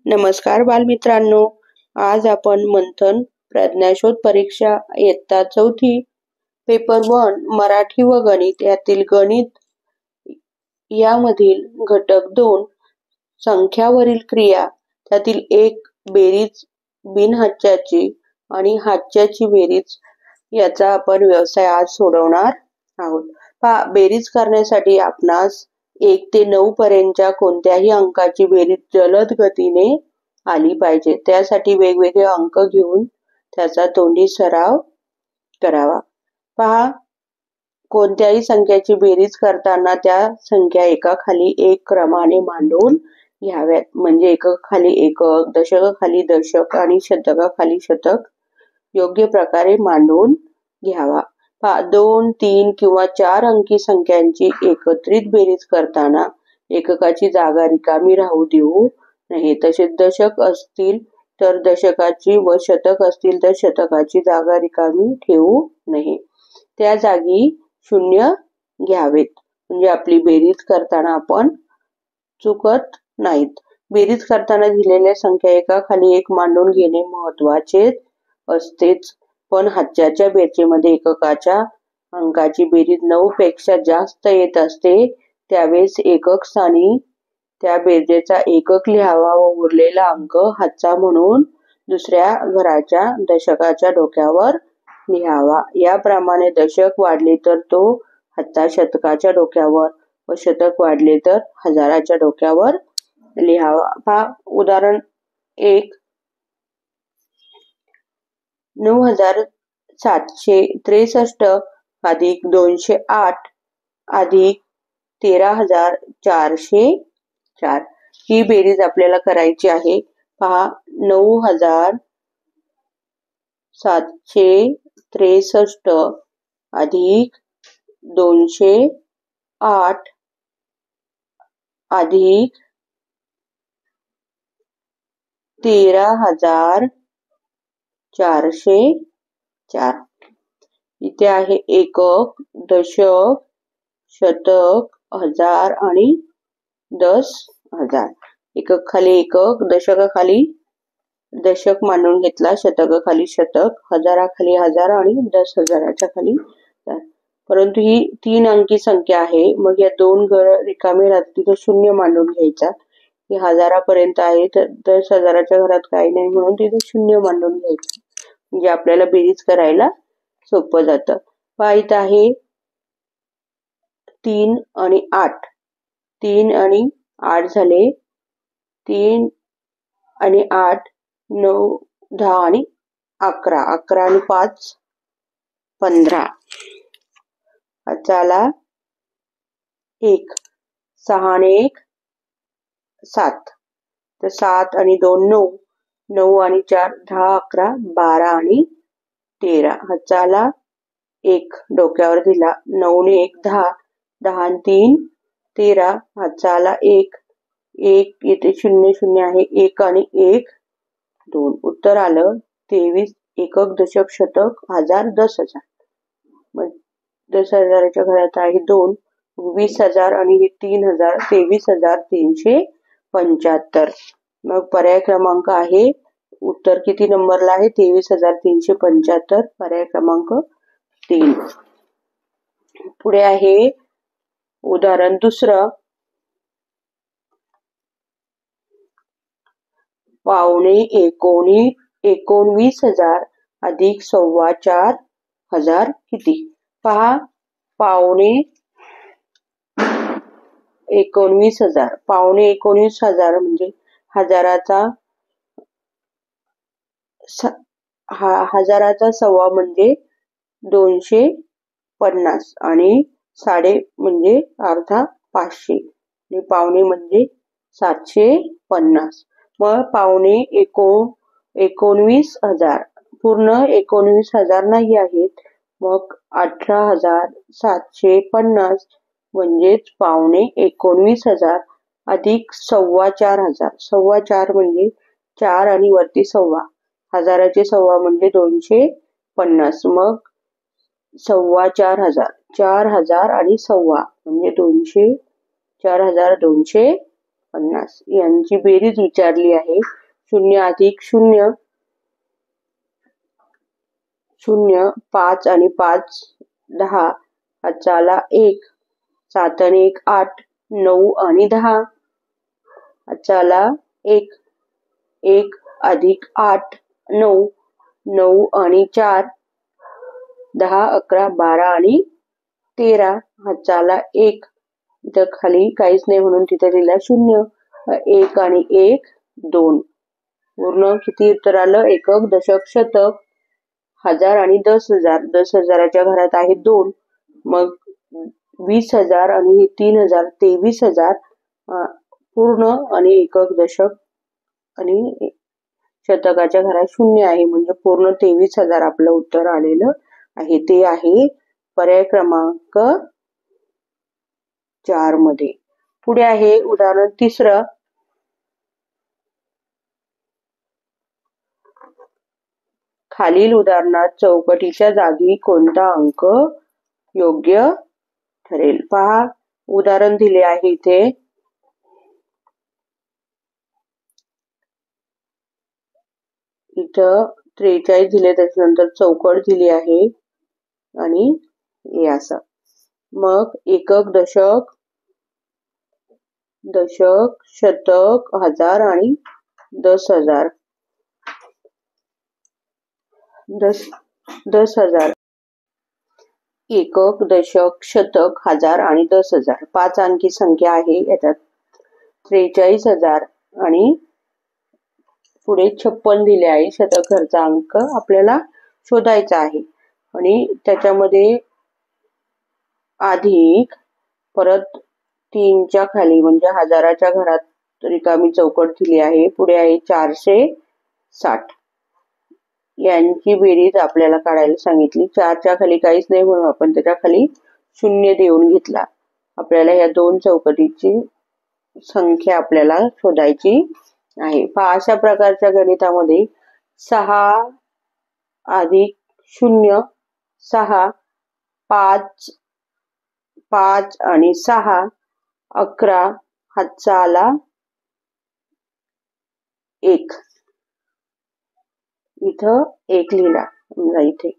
नमस्कार बालमित्रांनो, आज आपण मंथन प्रज्ञाशोध परीक्षा इयत्ता 4 पेपर 1 मराठी व गणित यातील गणित यामधील घटक 2 संख्यावरील क्रिया त्यातील एक बेरीज बिनहाच्याची आणि हाच्याची बेरीज याचा आपण व्यवसाय आज सोडवणार आहोत. बेरीज करण्यासाठी आपणास 1 ते 9 पर्यंतच्या कोणत्याही अंकाची बेरीज जलद गतीने आली पाहिजे. त्यासाठी वेगवेगळे अंक घेऊन त्याचा तोंडी सराव करावा. कोणत्याही संख्याची बेरीज करताना त्या संख्या एकाखाली एक क्रमाने मांडून घ्याव्यात. म्हणजे एककाखाली एकक, दशकाखाली दशक आणि शतकाखाली शतक योग्य प्रकारे मांडून घ्यावा. 2, 3 किंवा 4 अंकी संख्यांची एकत्रित बेरीज करताना एककाची जागा रिकामी राहू देऊ नये. तसेच दशक असतील तर दशकाची व शतक असतील तर शतकाची जागा रिकामी ठेवू नये. त्या जागी 0 घ्यावेत. म्हणजे आपली बेरीज करताना आपण चुकत नाहीत. बेरीज करताना दिलेल्या संख्या एकाखाली एक मांडून घेणे महत्वाचे असतेच. पण हाच्याच्या बेरजेमध्ये एककाच्या अंकाची बेरीज 9 पेक्षा जास्त येत असते. त्यावेळेस एकक स्थानी त्या बेरजेचा एकक लिहावा व उरलेला अंक हातचा म्हणून दुसऱ्या घराच्या दशकाच्या डोक्यावर लिहावा. याप्रमाणे दशक वाढले तर तो हातचा शतकाच्या डोक्यावर व शतक वाढले तर हजाराच्या डोक्यावर लिहावा. उदाहरण 1. 9763 अधिक 208 अधिक 13404 ही बेरीज आपल्याला करायची आहे. 9763 अधिक 208 अधिक 13404. इथे आहे एकक, दशक, शतक, हजार आणि 10,000. एकक खाली एकक, दशकाखाली दशक मांडून घेतला, शतकाखाली शतक, हजाराखाली हजार आणि 10,000च्या खाली 1000. परंतु ही 3 अंकी संख्या आहे. मग या 2 घर रिकामे राहतील तिथे 0 मांडून घ्यायचा. हे हजारापर्यंत आहे तर 10,000च्या घरात काही नाही म्हणून तिथे 0 मांडून घ्यायचं. म्हणजे आपल्याला बेरीज करायला सोपं जातं. इथं आहे 3 आणि 8. 3 आणि 8 झाले. 3 आणि 8 9 10 आणि 11. 11 आणि 5 15. चला 1. 6 आणि 1 7. तर 7 आणि 2 9. 9 आणि 4 10 11 12 आणि 13. चला 1 डोक्यावर दिला. 9 ने 1 10. 10 आणि 3 13. चला 1 इथे 0 0 आहे. 1 आणि 1 2. उत्तर आलं 23. एकक, दशक, शतक, हजार, 10,000. मग 10,000च्या घरात आहे 2. 20,000 आणि हे 3,000 23,375. मग पर्याय क्रमांक आहे. उत्तर किती नंबरला आहे? 23,375. पर्याय क्रमांक 3. पुढे आहे उदाहरण 2. 19,19,000 अधिक 4,25,000 किती? 19,19,000. 19,19,000 म्हणजे हजाराचा सव्वा म्हणजे 250 आणि साडे म्हणजे अर्धा 500 आणि पावणे म्हणजे 750. मग 19,19,000 पूर्ण 19,000 नाही आहेत. मग 18,750 म्हणजेच 19,19,000 अधिक 4,25,000. 4,25,000 म्हणजे 4 आणि वरती सव्वा. हजाराचे सव्वा म्हणजे 250. मग 4,25,000. 4,000 आणि सव्वा म्हणजे 4,250. 50 यांची बेरीज विचारली आहे. 0 अधिक 0 0 5 आणि 5 10 हातचा आला 1 7 आणि 1 8 9 आणि 10 हातचा आला 1 1 अधिक 8 9 9 आणि 4 10 11 12 आणि 13 हातचा आला 1 इथं खाली काहीच नाही म्हणून तिथे लिहिला 0 1 आणि 1 2 पूर्ण किती उत्तर आलं एकक दशक शतक हजार आणि 10,000 10,000च्या घरात आहे 2 मग 20,000 आणि 3,000 23,000 पूर्ण आणि एकक दशक आणि शतकाच्या घरात 0 आहे म्हणजे पूर्ण 23,000 आपलं उत्तर आलेलं आहे. ते आहे पर्याय क्रमांक 4 मध्ये. पुढे आहे उदाहरण 3. खालील उदाहरणात चौकटीच्या जागी कोणता अंक योग्य ठरेल? पहा उदाहरण दिले आहे इथे. इथं 43 दिले त्याच्यानंतर चौकट दिली आहे आणि हे असं. मग एकक दशक दशक शतक हजार आणि 10,000 10,000 एकक दशक शतक हजार आणि 10,000 5 अंकी संख्या आहे. याच्यात 43,000 आणि पुढे 56 दिले आहे. शतकाचा अंक आपल्याला शोधायचा आहे आणि त्याच्यामध्ये अधिक परत 3च्या खाली म्हणजे हजाराच्या घरात रिकामी चौकट दिली आहे. पुढे आहे 460 यांची बेरीज आपल्याला काढायला सांगितली. 4च्या खाली काहीच नाही म्हणून आपण त्याच्या खाली 0 देऊन घेतला. आपल्याला या दोन चौकटीची संख्या आपल्याला शोधायची आहे. पहा अशा प्रकारच्या गणितामध्ये 6 अधिक 0 6 5 5 आणि 6 11 हातचा आला 1 इथं 1 लिहिला. इथे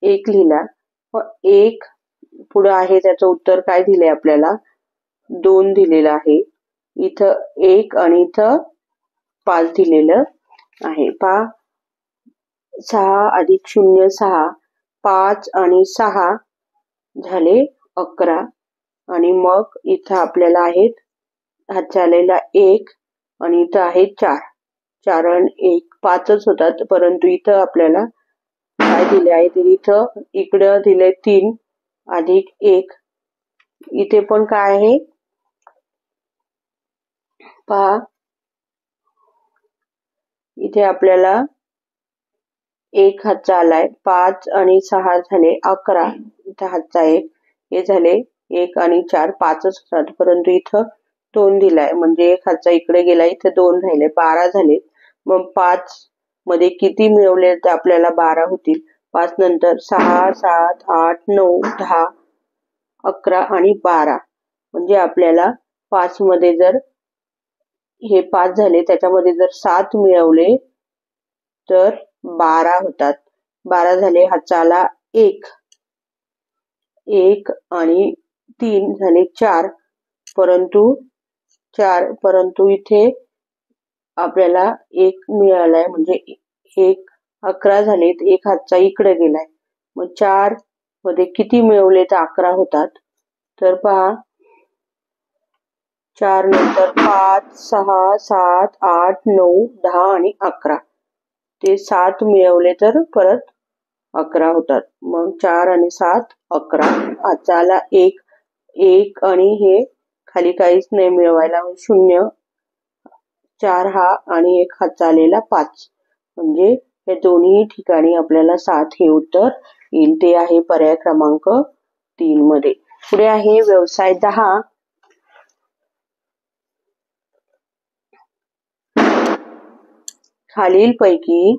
1 लिहिला. 1 पुढे आहे त्याचं उत्तर काय दिले आपल्याला 2 दिलेलं आहे. इथं 1 आणि इथं 5 दिलेलं आहे. पहा 6 अधिक 0 6 5 आणि 6 झाले 11 आणि मग इथं आपल्याला आहेत हात झालेला 1 आणि इथं आहे 4 4 आणि 1 5च होतात परंतु इथं आपल्याला काय दिले आहे तर इथं इकडं दिले 3 अधिक 1 इथे पण काय आहे पहा इथे आपल्याला 1 हातचा आलाय 5 आणि 6 झाले 11 इथं हातचा 1 हे झाले 1 आणि 4 5च होतात परंतु इथं 2 दिलाय म्हणजे 1 हातचा इकडे गेला इथे 2 राहिले 12 झाले. मग 5 मध्ये किती मिळवले तर आपल्याला 12 होतील. 5 नंतर 6 7 8 9 10 11 आणि 12 म्हणजे आपल्याला 5 मध्ये जर हे 5 झाले त्याच्यामध्ये जर 7 मिळवले तर 12 होतात. 12 झाले हातचा आला 1 1 आणि 3 झाले 4 परंतु इथे आपल्याला 1 मिळालाय म्हणजे 1 11 झालेत 1 हातचा इकडे गेलाय मग 4 मध्ये किती मिळवले तर 11 होतात. तर पहा 4 नंतर 5 6 7 8 9 10 आणि 11 ते 7 मिळवले तर परत 11 होतात. मग 4 आणि 7 11 हातचा आला 1 1 आणि हे खाली काहीच नाही मिळवायला 0 4 हा आणि 1 हातचा आलेला 5 म्हणजे हे दोन्ही ठिकाणी आपल्याला 7 हे उत्तर येईल. ते आहे पर्याय क्रमांक 3 मध्ये. पुढे आहे व्यवसाय 10. खालीलपैकी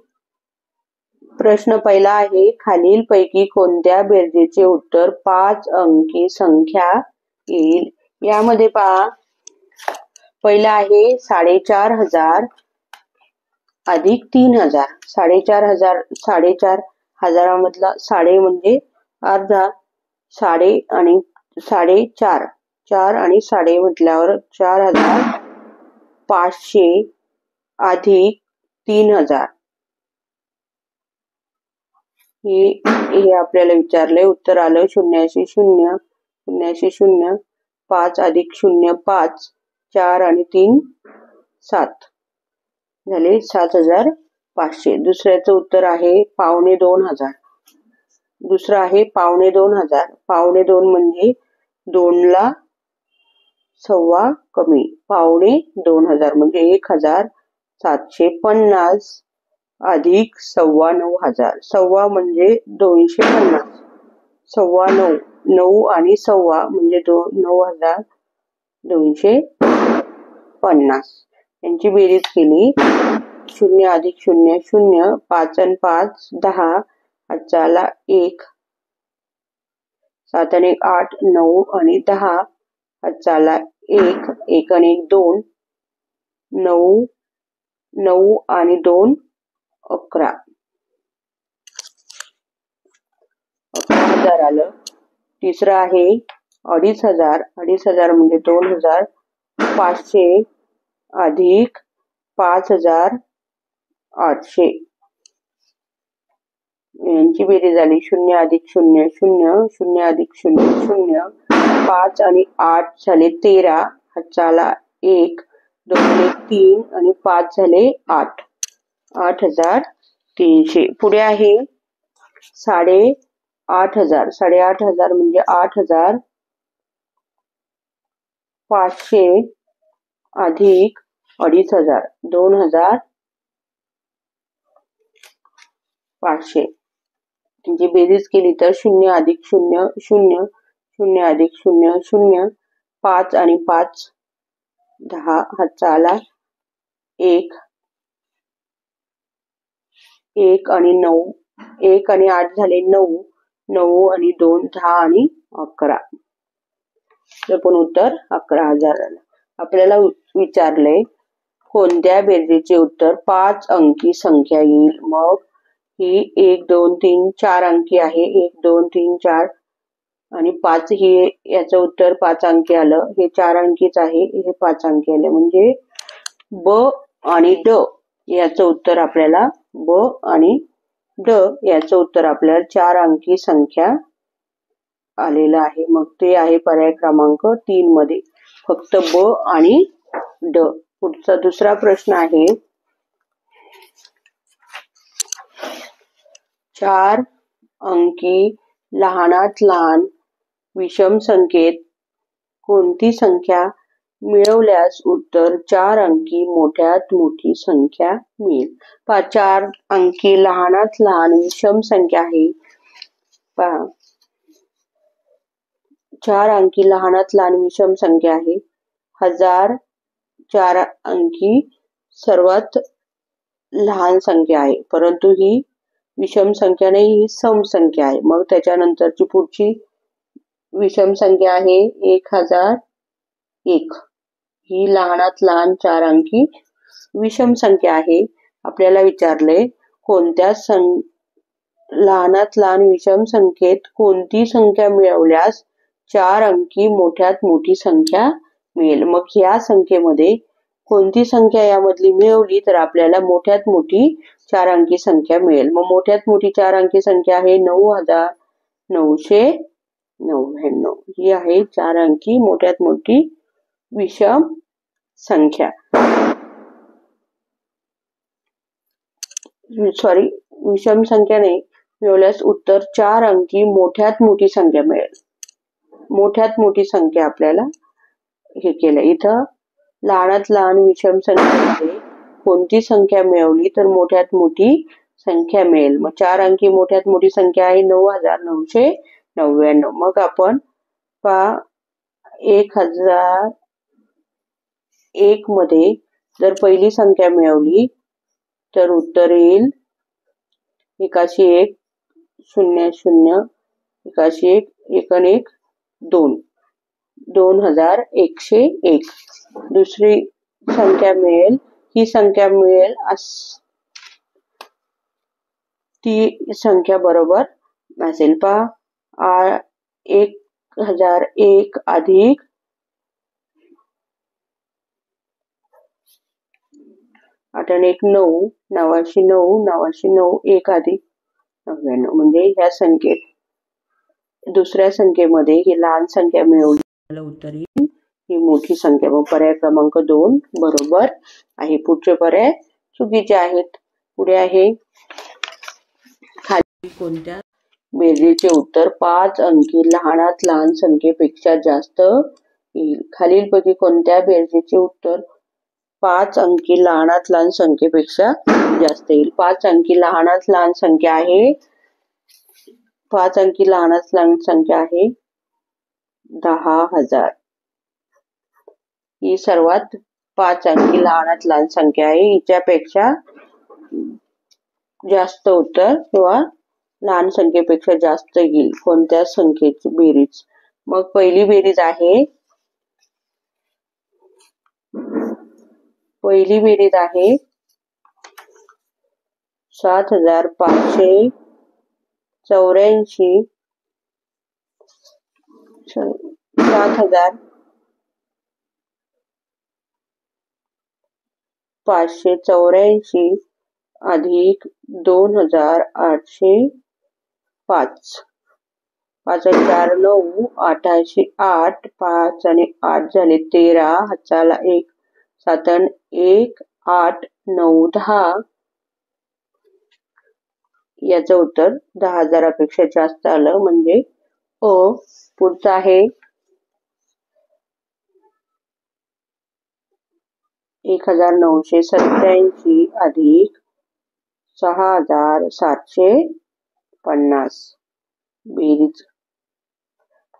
प्रश्न पहिला आहे खालीलपैकी कोणत्या बेरजेचे उत्तर 5 अंकी संख्या येईल. यामध्ये पहा पहिला आहे 4,500 अधिक 3,000. 4,500 हजारामधला साडे म्हणजे अर्धा, साडे आणि 4.5, 4 आणि साडे म्हटल्यावर 4,500 अधिक 3,000. हे आपल्याला विचारले. उत्तर आलं 0 0 0 0. 5 अधिक 0 5, 4 आणि 3 7 झाले 7,500. दुसऱ्याचं उत्तर आहे 2,500. दुसरं आहे 2,500. 2.5 म्हणजे 2 ला सव्वा कमी. 2,500 म्हणजे 1,750 अधिक 9,500. सव्वा म्हणजे 250. 9.25 9 आणि सव्वा म्हणजे 9,250. यांची बेरीज केली. 0 अधिक 0 0. 5 आणि 5 10. हातचा 1. 7 आणि 1 8 9 आणि 10. हातचा 1. 1 आणि 1 2. 9 9 आणि 2 11. 11,000 आलं. तिसरं आहे 2,500. 2,500 म्हणजे 2,500 अधिक 5,800. यांची बेरीज झाली 0 अधिक 0 0. 0 अधिक 0 0. 5 आणि 8 झाले 13. हातचा 1. 2 आणि 3 आणि 5 झाले 8. 8,300. पुढे आहे 8,500. 8,500 म्हणजे 8,500 अधिक 2,500. 2,500. म्हणजे बेरीज केली तर 0 अधिक 0 0. 0 अधिक 0 0. 5 आणि 5 10. हातचा 1. 1 आणि 9. 1 आणि 8 झाले 9. 9 आणि 2 10 आणि 11. तर पण उत्तर 11,000 आलं. आपल्याला विचारले कोणत्या बेरजेचे उत्तर 5 अंकी संख्या येईल. मग ही 1 2 3 4 अंकी आहे. 1 2 3 4 आणि 5 ही याचं उत्तर 5 अंकी आलं. हे 4 अंकीच आहे. हे 5 अंकी आले. म्हणजे ब आणि ड याचं उत्तर आपल्याला ब आणि ड याचं उत्तर आपल्याला 4 अंकी संख्या आलेलं आहे. मग ते आहे पर्याय क्रमांक 3 मध्ये फक्त ब आणि ड. पुढचा दुसरा प्रश्न आहे 4 अंकी लहानात लहान विषम संख्येत कोणती संख्या मिळवल्यास उत्तर 4 अंकी मोठ्यात मोठी संख्या मिळेल. 4 अंकी लहानात लहान विषम संख्या आहे. 4 अंकी लहानात लहान विषम संख्या आहे. 1000 4 अंकी सर्वात लहान संख्या आहे. परंतु ही विषम संख्या नाही, ही सम संख्या आहे. मग त्याच्यानंतरची पुढची विषम संख्या आहे 1001. ही लहानात लहान 4 अंकी विषम संख्या आहे. आपल्याला विचारले कोणत्या लहानात लहान विषम संख्येत कोणती संख्या मिळवल्यास 4 अंकी मोठ्यात मोठी संख्या मिळेल. मग ह्या संख्येमध्ये कोणती संख्या यामधली मिळवली तर आपल्याला मोठ्यात मोठी 4 अंकी संख्या मिळेल. मग मोठ्यात मोठी 4 अंकी संख्या आहे 9,999. ही आहे 4 अंकी मोठ्यात मोठी विषम संख्या. विषम संख्या नाही मिळवल्यास उत्तर 4 अंकी मोठ्यात मोठी संख्या मिळेल. मोठ्यात मोठी संख्या आपल्याला हे केलं. इथं लहानात लहान विषम संख्येमध्ये कोणती संख्या मिळवली तर मोठ्यात मोठी संख्या मिळेल. मग 4 अंकी मोठ्यात मोठी संख्या आहे 9,999. मग आपण 1001 मध्ये जर पहिली संख्या मिळवली तर उत्तर येईल 81 0 0 81 1 आणि 1 2. 2101. दुसरी संख्या मिळेल, ही संख्या मिळेल, ती संख्या बरोबर असेल. पहा 1001 अधिक 8 आणि 1 9, 909, 909 1 अधिक 99. म्हणजे ह्या संख्येत दुसऱ्या संख्येमध्ये ही लहान संख्या मिळवली मला उत्तर येईल, ही मोठी संख्या. मग पर्याय क्रमांक 2 बरोबर आहे. पुढचे पर्याय चुकीचे आहेत. पुढे आहे खाली कोणत्या बेरजेचे उत्तर 5 अंकी लहानात लहान संख्येपेक्षा जास्त येईल. खालीलपैकी कोणत्या बेरजेचे उत्तर 5 अंकी लहानात लहान संख्येपेक्षा जास्त येईल. 5 अंकी लहानात लहान संख्या आहे 5 अंकी लहानात लहान संख्या आहे 10,000. ही सर्वात 5 अंकी लहानात लहान संख्या आहे. हिच्यापेक्षा जास्त उत्तर किंवा लहान संख्येपेक्षा जास्त येईल कोणत्या संख्येची बेरीज. मग पहिली बेरीज आहे 7,584 7,584 अधिक 2,805. 5 आणि 4 9, 8 5 आणि 8 झाले 13, हाताला 1 7 आणि 1 8 9 10. याचं उत्तर 10,000 पेक्षा जास्त आलं म्हणजे अ. पुढचं आहे 1,987 अधिक 6,750. बेरीज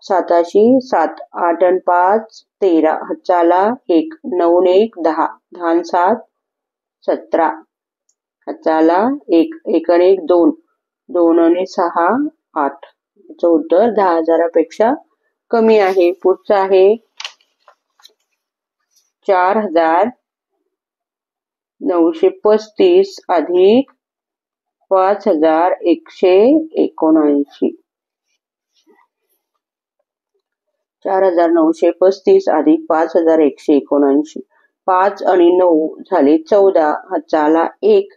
7 8 आणि 5 13, हाताला 1 9 आणि 1 10, 10 आणि 7 17, हाताला 1 1 आणि 1 2, 2 आणि 6 8. याचं उत्तर 10,000 पेक्षा कमी आहे. पुढचं आहे 4,935 अधिक 5,179. 4,935 अधिक 5,179. 5 आणि 9 झाले 14, हाताला 1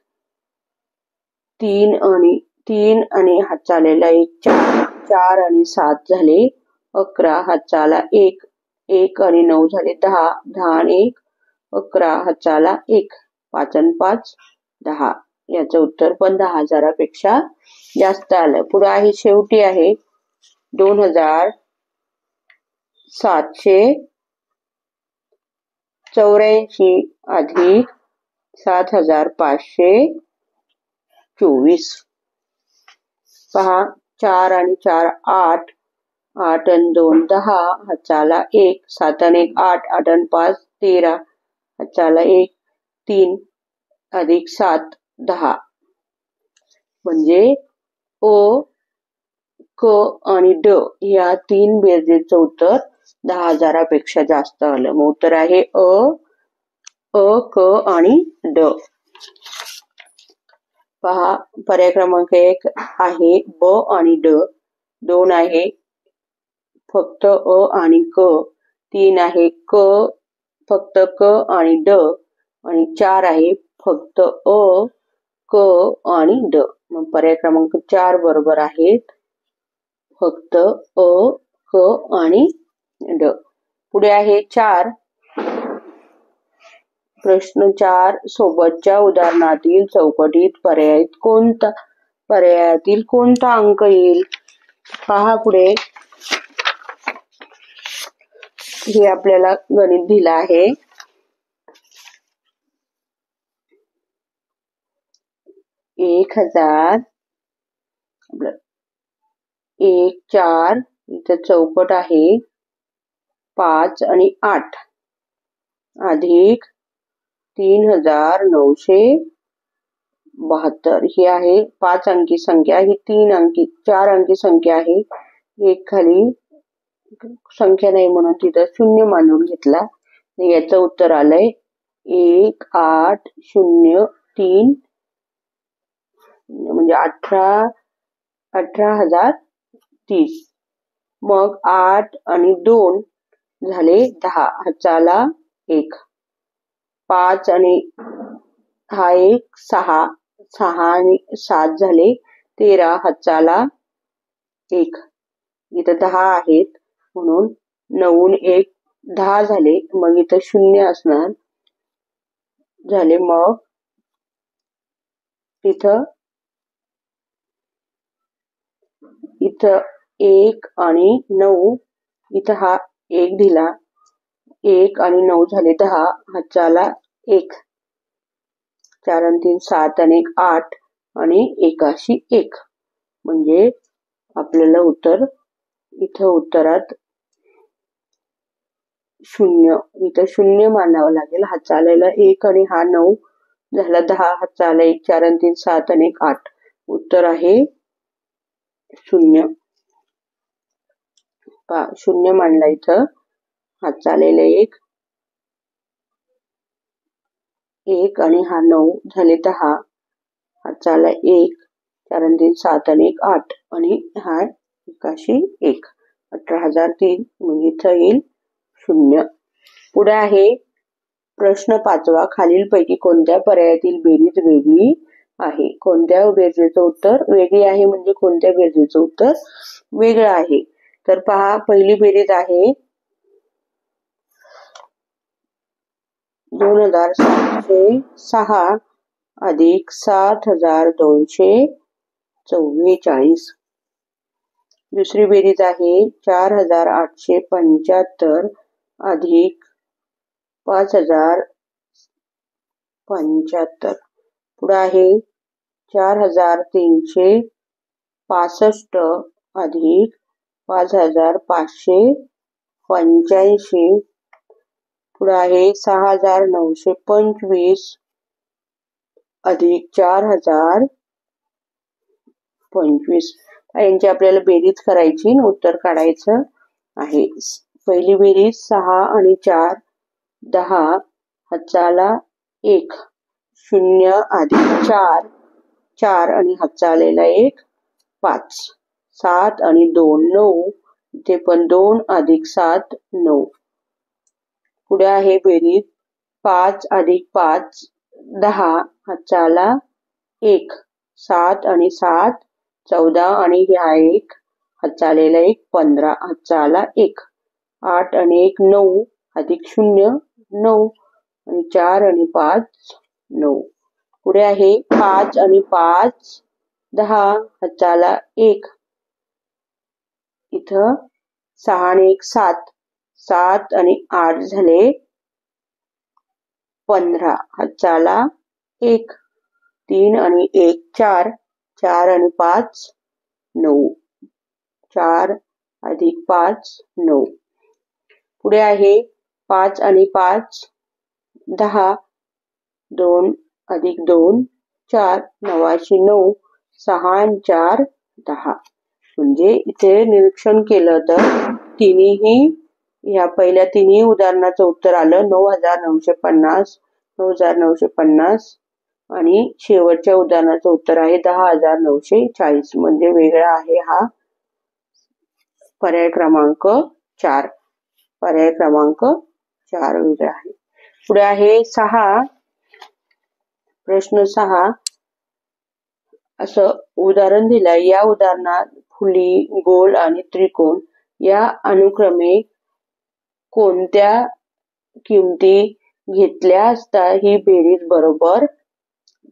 3 आणि हाताला 1 4, 4 आणि 7 झाले 11, हाताला 1 1 आणि 9 झाले 10, 10 आणि 1 11, हाताला 1 5 आणि 5 10. याचं उत्तर पण 10,000 पेक्षा जास्त आलं. पुढे आहे शेवटी आहे 2,784 अधिक 7,524. पहा 4 आणि 4 8, 8 आणि 2 10, हाताला 1 7 आणि 1 8, 8 आणि 5 13, हाताला 1 3 अधिक 7 10. म्हणजे अ क आणि ड या 3 बेरजेचं उत्तर 10,000 पेक्षा जास्त आलं. मग उत्तर आहे अ क आणि ड. पहा पर्याय क्रमांक 1 आहे ब आणि ड, 2 आहे फक्त अ आणि क, 3 आहे फक्त क आणि ड, आणि 4 आहे फक्त अ क आणि ड. मग पर्याय क्रमांक 4 बरोबर आहेत फक्त अ क आणि ड. पुढे आहे 4 प्रश्न 4 सोबतच्या उदाहरणातील चौकटीत पर्यायातील कोणता अंक येईल. पहा पुढे हे आपल्याला गणित दिलं आहे. 1,000 1 4 इथं चौकट आहे 5 आणि 8 अधिक 3,972. ही आहे 5 अंकी संख्या, ही 4 अंकी संख्या आहे. एक खाली संख्या नाही म्हणून तिथं 0 मानून घेतला. याचं उत्तर आलंय 1803 म्हणजे 18,030. मग 8 आणि 2 झाले 10, हाताला 1. 5 आणि हा 1, 6, 6 आणि 7 झाले 13, हाताला 1. इथं 10 आहेत म्हणून 9 आणि 1 10 झाले. मग इथं 0 असणार झाले. मग इथं 1 आणि 9, इथं हा 1 दिला. 1 आणि 9 झाले 10, हाताला 1. 4 आणि 3 7 आणि 1 8 आणि 1 1. म्हणजे आपल्याला उत्तर इथं उत्तरात 0, इथं 0 मानावं लागेल. हाताला 1 आणि हा 9 झाला 10, हाताला 1. 4 आणि 3 7 आणि 1 8. उत्तर आहे 0. 0 मानला इथं. हाताला 1 1 आणि हा 9 झाले 10, हाताला 1. 4 आणि 3 7 आणि 1 8 आणि हा 1 1. 18,003 म्हणजे इथं येईल 0. पुढे आहे प्रश्न 5वा. खालीलपैकी कोणत्या पर्यायातील बेरीज वेगळी आहे? कोणत्या बेरजेचं उत्तर वेगळी आहे म्हणजे कोणत्या बेरजेचं उत्तर वेगळं आहे? तर पहा, पहिली बेरीज आहे 2706 अधिक 7244. दुसरी बेरीज आहे 4875 अधिक 5075. पुढे आहे 4365 अधिक 5585. पुढे आहे 6925 अधिक 4025. यांची आपल्याला बेरीज करायची आणि उत्तर काढायचं आहे. पहिली बेरीज 6 आणि 4 10, हाताला 1. 0 अधिक 4 4 आणि हाताला 1 5. 7 आणि 2 9, इथे पण 2 अधिक 7 9. पुढे आहे बेरीज 5 अधिक 5 10, हाताला 1. 7 आणि 7 14 आणि हा 1, हाताला 1 15, हाताला 1. 8 आणि 1 9 अधिक 0 9 आणि 4 आणि 5 9. पुढे आहे 5 आणि 5 10, हाताला 1. इथं 6 आणि 1 7 7 आणि 8 झाले 15, हाताला 1. 3 आणि 1 4 4 आणि 5 9. 4 अधिक 5 9. पुढे आहे 5 आणि 5 10, 2 अधिक 2 4 9 9. 6 आणि 4 10. म्हणजे इथे निरीक्षण केलं तर ह्या पहिल्या तिन्ही उदाहरणाचं उत्तर आलं 9950 9950 आणि शेवटच्या उदाहरणाचं उत्तर आहे 10,940. म्हणजे वेगळा आहे हा पर्याय क्रमांक 4. पर्याय क्रमांक 4 वेगळा आहे. पुढे आहे 6. प्रश्न 6. असं उदाहरण दिलंय. या उदाहरणात फुली, गोल आणि त्रिकोण या अनुक्रमे कोणत्या किमती घेतल्या असता ही बेरीज बरोबर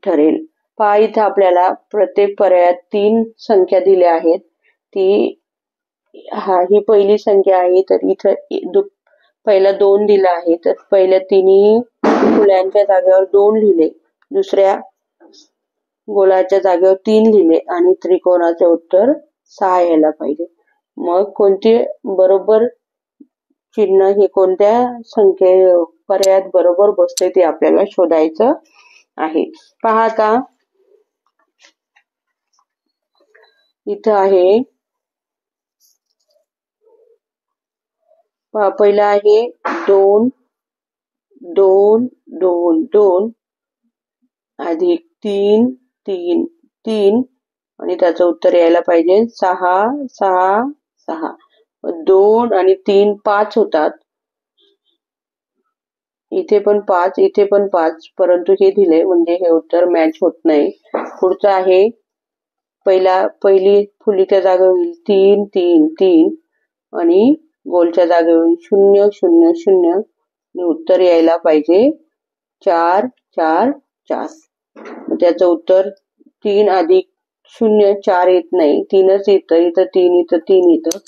ठरेल? पहा, इथं आपल्याला प्रत्येक पर्यायात 3 संख्या दिल्या आहेत. ही पहिली संख्या आहे. तर इथं पहिला 2 दिला आहे. तर पहिल्या तिन्ही फुलांच्या जागेवर 2 लिहिले, दुसऱ्या गोलाच्या जागेवर 3 लिहिले आणि त्रिकोणाचे उत्तर 6 यायला पाहिजे. मग कोणते बरोबर चिन्ह हे कोणत्या पर्यायात बरोबर बसते ते आपल्याला शोधायचं आहे. पहा आता इथं आहे, पहिला आहे 2 2 2 2 अधिक 3 3 3 आणि त्याचं उत्तर यायला पाहिजे 6 6 6. 2 आणि 3 5 होतात. इथे पण 5 इथे पण 5 परंतु हे दिले म्हणजे हे उत्तर मॅच होत नाही. पुढचं आहे पहिली फुलीच्या जागा होईल 3 3 3 आणि गोलच्या जागा होईल 0 0 0 आणि उत्तर यायला पाहिजे 4 4 4. त्याचं उत्तर 3 अधिक 0 4 येत नाही 3च येतं. इथं 3 इथं 3 येतं.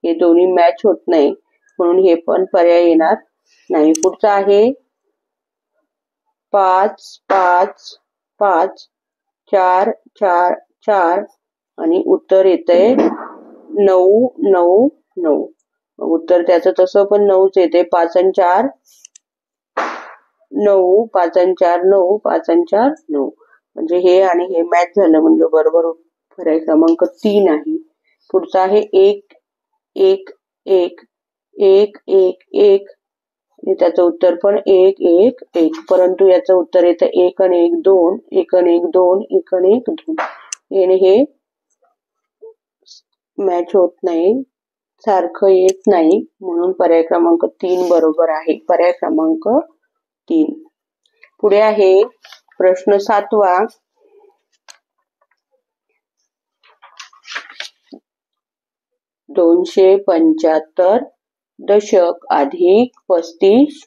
हे दोन्ही मॅच होत नाही म्हणून हे पण पर्याय येणार नाही. पुढचं आहे 5 5 5 4 4 4 आणि उत्तर येतंय 9 9 9. उत्तर त्याचं तसं पण 9च येते. 5 आणि 4 9 5 आणि 4 9 5 आणि 4 9 म्हणजे हे आणि हे मॅच झालं म्हणजे बरोबर पर्याय क्रमांक 3 आहे. पुढचा आहे 1 1 1 1 1 1 आणि त्याचं उत्तर पण 1 1 1 परंतु याचं उत्तर येतं 1 आणि 1 2 1 आणि 1 2 1 आणि 1 2 आणि हे मॅच होत नाही सारखं येत नाही म्हणून पर्याय क्रमांक 3 बरोबर आहे. पर्याय क्रमांक 3. पुढे आहे प्रश्न 7वा. 275 दशक अधिक 35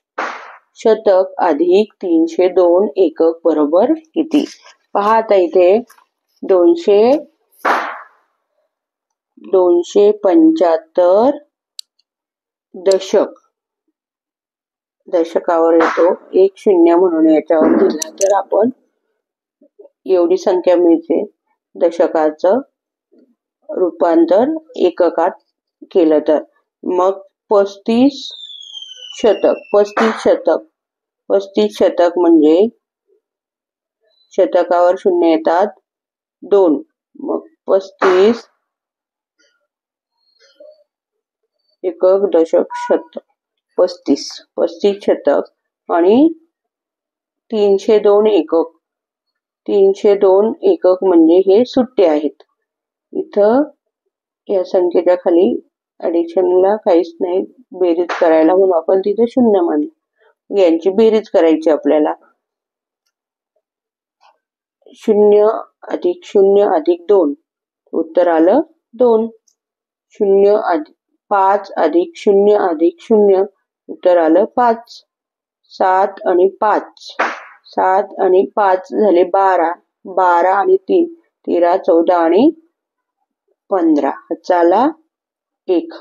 शतक अधिक 302 एकक बरोबर किती? पहा आता इथे 275 दशकावर येतो 1 0 म्हणून याच्यावर दिला तर आपण एवढी संख्या मिळते. दशकाचं रूपांतर एककात केलं तर मग 35 शतक म्हणजे शतकावर 0 येतात 2 मग 35 एकक दशक शतक 35 शतक आणि 302 एकक म्हणजे हे सुट्टे आहेत. इथं या संख्येच्या खाली ऍडिशनला काहीच नाही बेरीज करायला म्हणून आपण तिथे 0 मानलं. यांची बेरीज करायची आपल्याला 0 अधिक 0 अधिक 2 उत्तर आलं 2. 5 अधिक 0 अधिक 0 उत्तर आलं 5. 7 आणि 5 झाले 12. 12 आणि 3 13 14 आणि 15 चाला 1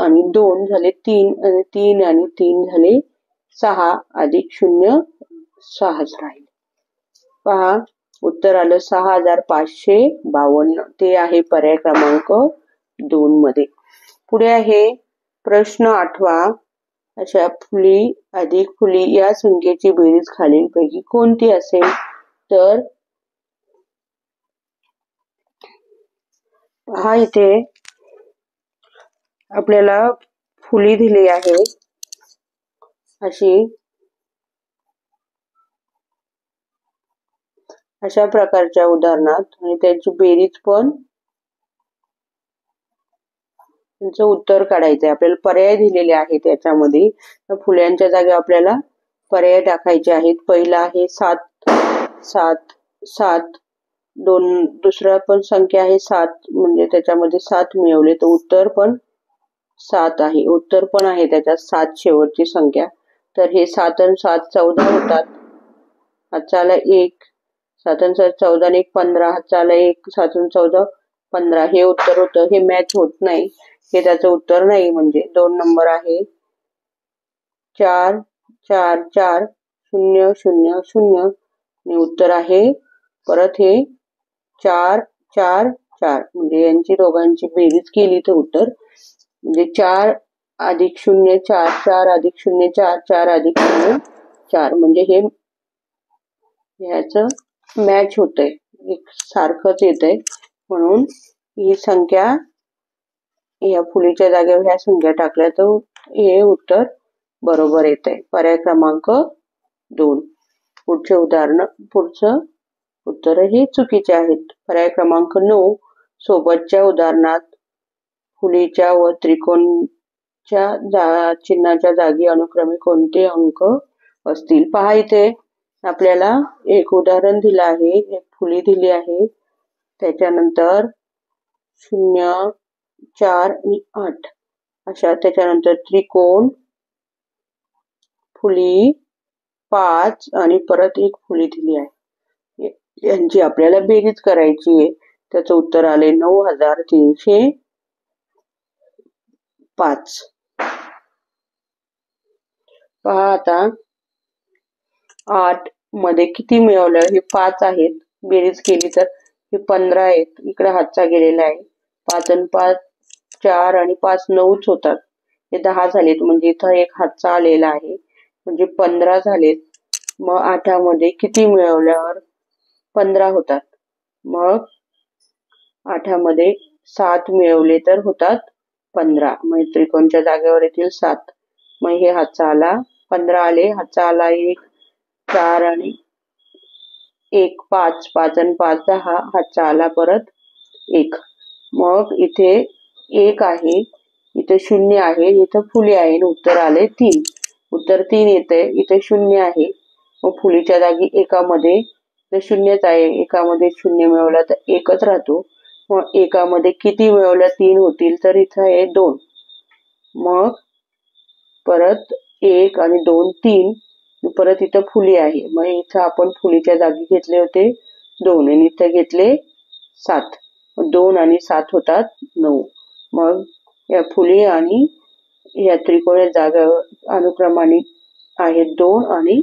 आणि 2 झाले 3 आणि 3 आणि 3 झाले 6 अधिक 0 6च राहील. पहा उत्तर आलं 6552. ते आहे पर्याय क्रमांक 2 मध्ये. पुढे आहे प्रश्न 8वा. अशा फुली अधिक फुली या संख्येची बेरीज खालीलपैकी कोणती असेल? तर पहा इथे आपल्याला फुली दिली आहे अशा प्रकारच्या उदाहरणात आणि त्याची बेरीज पण त्यांचं उत्तर काढायचंय. आपल्याला पर्याय दिलेले आहेत त्याच्यामध्ये. फुल्यांच्या जागी आपल्याला पर्याय टाकायचे आहेत. पहिला आहे 7 दुसरा पण संख्या आहे 7 म्हणजे त्याच्यामध्ये 7 मिळवले तर उत्तर पण 7 आहे. उत्तर पण आहे त्याच्यात 7 शेवटची संख्या. तर हे 7 आणि 7 14 होतात. हाताला 1 7 आणि 7 14 आणि 1 15 हाताला 1 7 आणि 14 15 हे उत्तर होतं. हे मॅच होत नाही. हे त्याचं उत्तर नाही म्हणजे 2 नंबर आहे 4 4 4 0 0 0 आणि उत्तर आहे परत हे 4 4 4 म्हणजे यांची दोघांची बेरीज केली तर उत्तर म्हणजे 4 अधिक 0 4 4 अधिक 0 4 4 अधिक 0 4 म्हणजे हे ह्याचं मॅच होतंय एक सारखंच येतंय म्हणून ही संख्या या फुलीच्या जागेवर ह्या संख्या टाकल्या तर हे उत्तर बरोबर येत आहे. पर्याय क्रमांक 2. पुढचं उत्तर हे चुकीचे आहेत. पर्याय क्रमांक 9. सोबतच्या उदाहरणात फुलीच्या व त्रिकोणच्या चिन्हाच्या जागी अनुक्रमे कोणते अंक असतील? पहा, इथे आपल्याला एक उदाहरण दिलं आहे, एक फुली दिली आहे, त्याच्यानंतर 0, 4 आणि 8 अशा, त्याच्यानंतर त्रिकोण, फुली, 5 आणि परत एक फुली दिली आहे. यांची आपल्याला बेरीज करायची आहे. त्याचं उत्तर आले 9305. पहा आता 8 मध्ये किती मिळवलं? हे 5 आहेत, बेरीज केली तर हे 15 आहेत. इकडे हातचा गेलेला आहे. 5 आणि 5 4 आणि 5 9च होतात. हे 10 झालेत, म्हणजे इथं एक हातचा आलेला आहे, म्हणजे 15 झालेत. मग 8 मध्ये किती मिळवल्यावर 15 होतात? मग 8 मध्ये 7 मिळवले तर होतात 15. मग त्रिकोणच्या जागेवर येतील 7. मग हे हातचा आला 15 आले, हातचा आला 1, 4 आणि 1 5, 5 आणि 5 10, हातचा आला परत 1. मग इथे 1 आहे, इथे 0 आहे, इथं फुली आहे, उत्तर आले 3. उत्तर 3 येते. इथे 0 आहे, मग फुलीच्या जागी एकामध्ये 0च आहे, एकामध्ये 0 मिळवला तर 1च राहतो. मग एकामध्ये किती मिळवल्या 3 होतील? तर इथं आहे 2. मग परत 1 आणि 2 3, परत इथं फुली आहे, मग इथं आपण फुलीच्या जागी घेतले होते 2 आणि इथं घेतले 7. 2 आणि 7 होतात 9. मग या फुली आणि या त्रिकोणी जागेवर अनुक्रमाने आहेत 2 आणि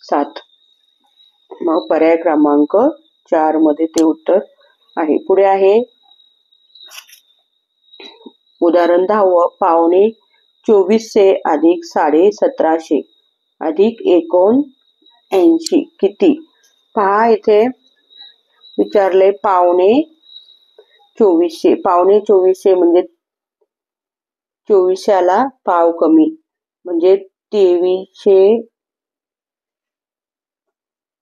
7. मग पर्याय क्रमांक 4 मध्ये ते उत्तर आहे. पुढे आहे उदाहरण 10. पावणे 2400 अधिक 1750 अधिक 79 किती? पहा, इथे विचारले पावणे 2400. पावणे 2400 म्हणजे 2400ला पाव कमी, म्हणजे 2300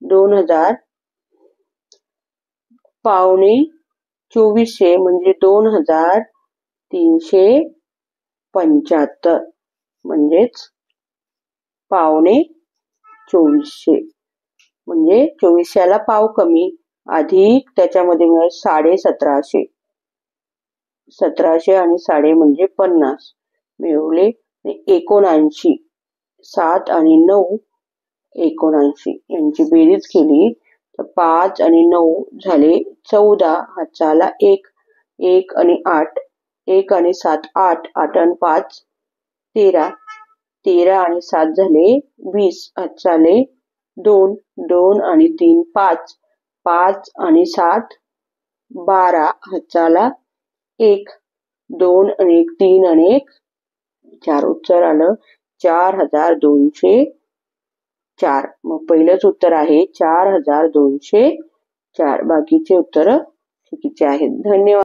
2000. पावणे 2400 म्हणजे 2375, म्हणजेच पावणे 2400 म्हणजे 2400ला पाव कमी अधिक त्याच्यामध्ये मिळेल 1750. 1700 आणि 7 म्हणजे 50 मिळवले 79. 7 आणि 9 79. यांची बेरीज केली तर 5 आणि 9 झाले 14. हातचा आला 1. 1 आणि 8, 1 आणि 7 8, 8 आणि 5 13. 13 आणि 7 झाले 20. हातचा आले 2. 2 आणि 3 5, 5 आणि 7 12. हातचा आला 1. 2 आणि 1 3 आणि 1 4. उत्तर आलं 4204. मग पहिलंच उत्तर आहे 4204. बाकीचे उत्तर चुकीचे आहेत. धन्यवाद.